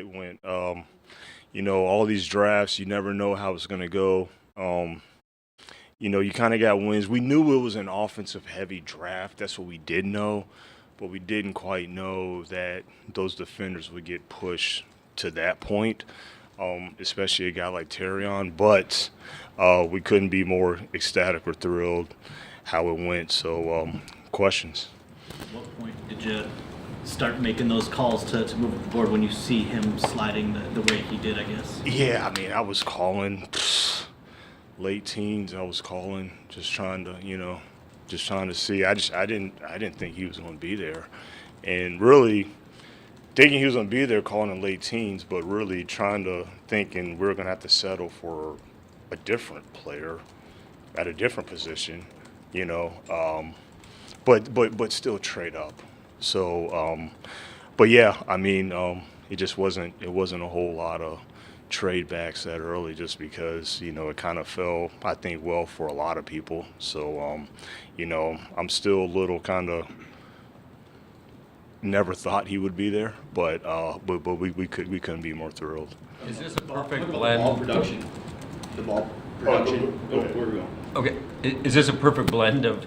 It went. All these drafts, you never know how it's going to go. You kind of got wins. We knew it was an offensive heavy draft. That's what we did know, but we didn't quite know that those defenders would get pushed to that point, especially a guy like Terrion. But we couldn't be more ecstatic or thrilled how it went. So, questions? At what point did you start making those calls to move up the board when you see him sliding the way he did, I guess? Yeah, I mean, I was calling late teens. I was calling, just trying to see. I didn't think he was going to be there, and really thinking he was going to be there, calling in late teens, but really thinking we're going to have to settle for a different player at a different position, but still trade up. So, but yeah, I mean, it wasn't a whole lot of trade backs that early, just because it kind of fell, I think, well for a lot of people. So, I'm still a little kind of never thought he would be there, but we couldn't be more thrilled. Is this a perfect The blend? ball production. The ball production. go ahead. Where we go? Okay, is this a perfect blend of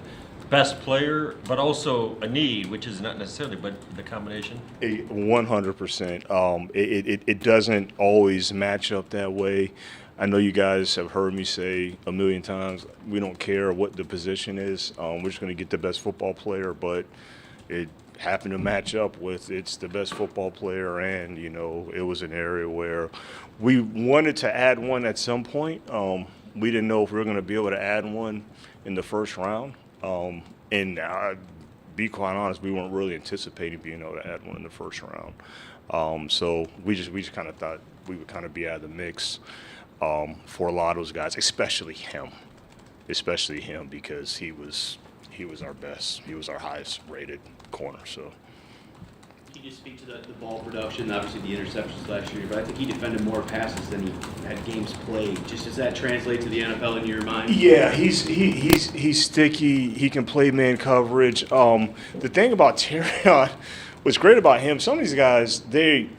best player, but also a need, which is not necessarily, but the combination? 100%. It doesn't always match up that way. I know you guys have heard me say a million times, we don't care what the position is. We're just going to get the best football player, but it happened to match up with it's the best football player, and it was an area where we wanted to add one at some point. We didn't know if we were going to be able to add one in the first round. And be quite honest, we weren't really anticipating being able to add one in the first round. So we just kind of thought we would kind of be out of the mix for a lot of those guys, especially him, because he was our best, he was our highest rated corner. So. Can you just speak to the ball production, obviously the interceptions last year, but I think he defended more passes than he had games played. Just does that translate to the NFL in your mind? Yeah, he's sticky. He can play man coverage. The thing about Terrion, what's great about him, some of these guys, they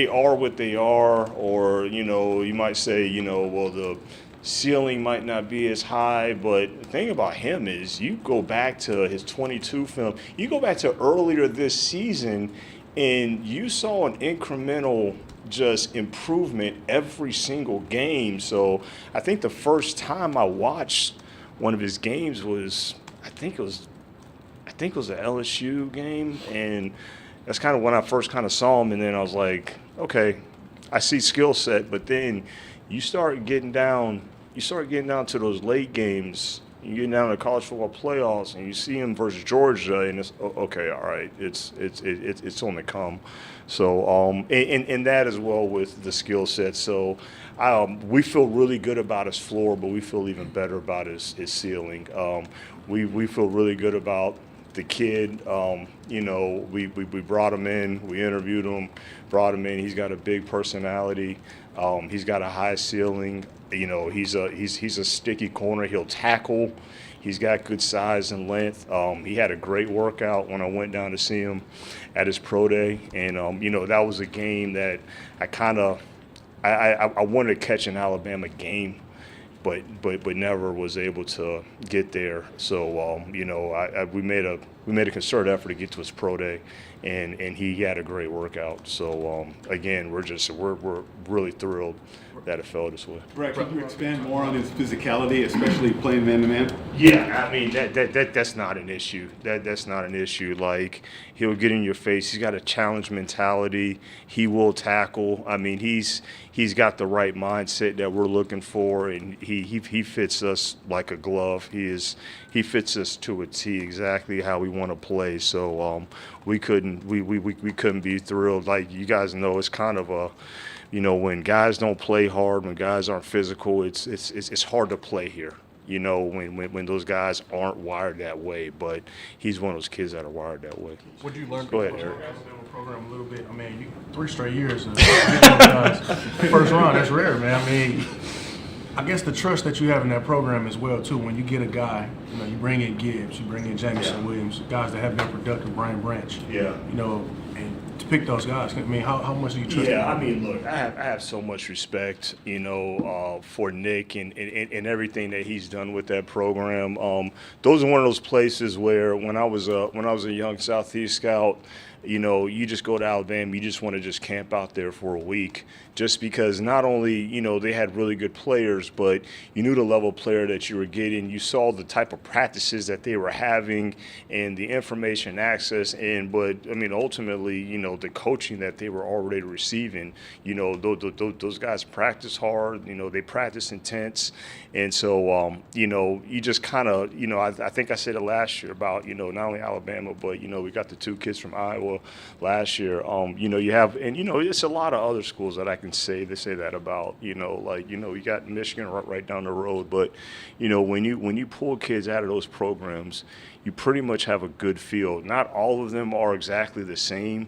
are what they are, or you might say, well, the ceiling might not be as high, but the thing about him is you go back to his 22 film, you go back to earlier this season, and you saw an incremental just improvement every single game. So I think the first time I watched one of his games was, I think it was an LSU game, and that's kind of when I first kind of saw him. And then I was like, okay, I see skill set, but then you start getting down to those late games. You get down to college football playoffs, and you see him versus Georgia, and it's okay. All right, it's on the come. So and that as well with the skill set. So we feel really good about his floor, but we feel even better about his ceiling. We feel really good about the kid. We brought him in, we interviewed him, brought him in. He's got a big personality. He's got a high ceiling. He's a sticky corner. He'll tackle. He's got good size and length. He had a great workout when I went down to see him at his pro day, and that was a game that I wanted to catch an Alabama game, but never was able to get there. So we made a concerted effort to get to his pro day, and he had a great workout. So again, we're really thrilled that it fell this way. Brad, can you expand more on his physicality, especially playing man-to-man? Yeah, I mean that's not an issue. That's not an issue. Like, he'll get in your face. He's got a challenge mentality. He will tackle. I mean, he's got the right mindset that we're looking for, and he fits us like a glove. He fits us to a T, exactly how we want to play. So we couldn't be thrilled. Like, you guys know, it's kind of a, when guys don't play hard, when guys aren't physical, it's hard to play here. When those guys aren't wired that way, but he's one of those kids that are wired that way. What did you learn Go from ahead, the Eric. Alabama program a little bit? I mean, 3 straight years of guys. First round, that's rare, man. I mean, I guess the trust that you have in that program as well, too. When you get a guy, you bring in Gibbs, you bring in Jamison Williams, guys that have been productive, Brian Branch. Yeah. and to pick those guys. I mean, how much do you trust Yeah, them? I mean, look, I have so much respect, for Nick and everything that he's done with that program. Those are one of those places where when I was a young Southeast scout, you just go to Alabama, you just want to just camp out there for a week, just because not only they had really good players, but you knew the level of player that you were getting. You saw the type of practices that they were having and the information access, but I mean ultimately, the coaching that they were already receiving. Those guys practice hard. They practice intense, and so you just kind of I think I said it last year about not only Alabama, but we got the two kids from Iowa last year. You have, and it's a lot of other schools that I can say that about. You got Michigan right down the road, but when you pull kids out of those programs, you pretty much have a good feel. Not all of them are exactly the same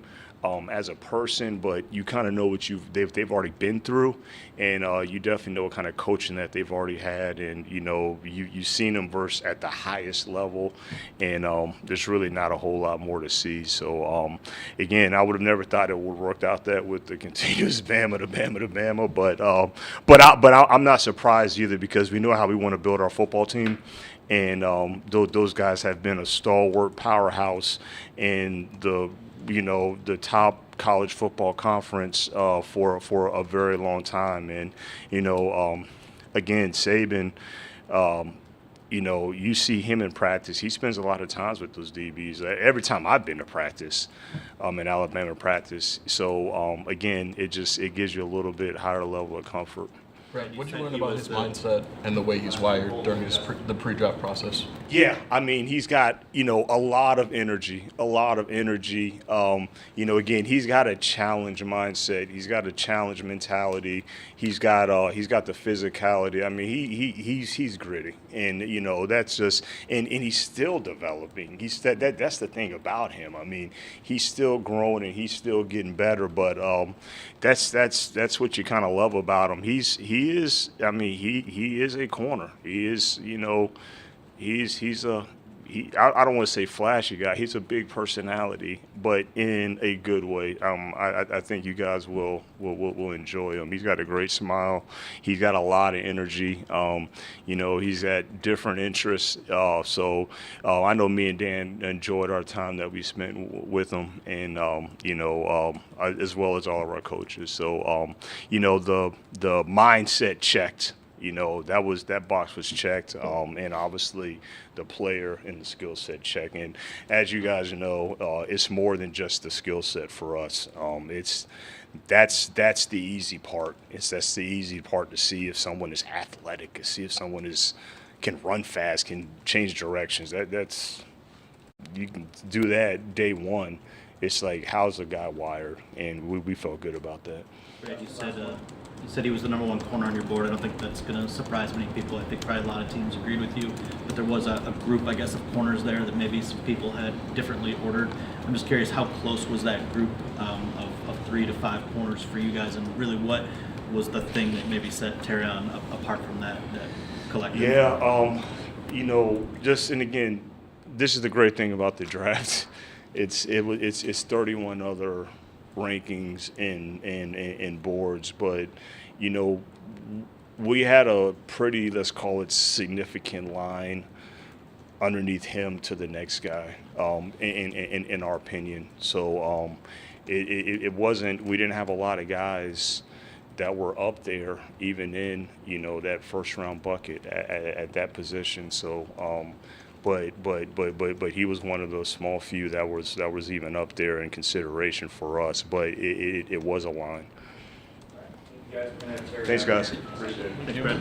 as a person, but you kind of know what they've already been through, and you definitely know what kind of coaching that they've already had, and you've seen them verse at the highest level, and there's really not a whole lot more to see. So again, I would have never thought it would have worked out that with the continuous Bama to Bama to Bama, but I'm not surprised either, because we know how we want to build our football team. And those guys have been a stalwart powerhouse in the top college football conference for a very long time. And again, Saban, you see him in practice. He spends a lot of times with those DBs. Every time I've been to practice, in Alabama practice. So again, it gives you a little bit higher level of comfort. Brad, what did you learn about his mindset and the way he's wired during the pre-draft process? Yeah, I mean, he's got, a lot of energy, again, he's got a challenge mindset. He's got a challenge mentality. He's got the physicality. I mean, he's gritty, and that's just, and he's still developing. That's the thing about him. I mean, he's still growing and he's still getting better. But that's what you kind of love about him. He is a corner. He is, I don't want to say flashy guy. He's a big personality, but in a good way. I think you guys will enjoy him. He's got a great smile. He's got a lot of energy. He's got different interests. So I know me and Dan enjoyed our time that we spent with him, and as well as all of our coaches. So the mindset checked. That box was checked, and obviously the player and the skill set check. And as you guys know, it's more than just the skill set for us. That's the easy part. That's the easy part to see if someone is athletic, to see if someone can run fast, can change directions. That's you can do that day one. It's like, how's a guy wired? And we felt good about that. Brad, you said he was the number one corner on your board. I don't think that's going to surprise many people. I think probably a lot of teams agreed with you. But there was a group, I guess, of corners there that maybe some people had differently ordered. I'm just curious, how close was that group of 3 to 5 corners for you guys? And really, what was the thing that maybe set Terrion apart from that collective? Yeah, and again, this is the great thing about the draft. It's 31 other rankings and boards, but we had a pretty, let's call it, significant line underneath him to the next guy, in our opinion. So it wasn't, we didn't have a lot of guys that were up there, even in that first round bucket at that position. So. But he was one of those small few that was even up there in consideration for us. But it was a line. Thanks, guys. Appreciate it. Thanks, Brad.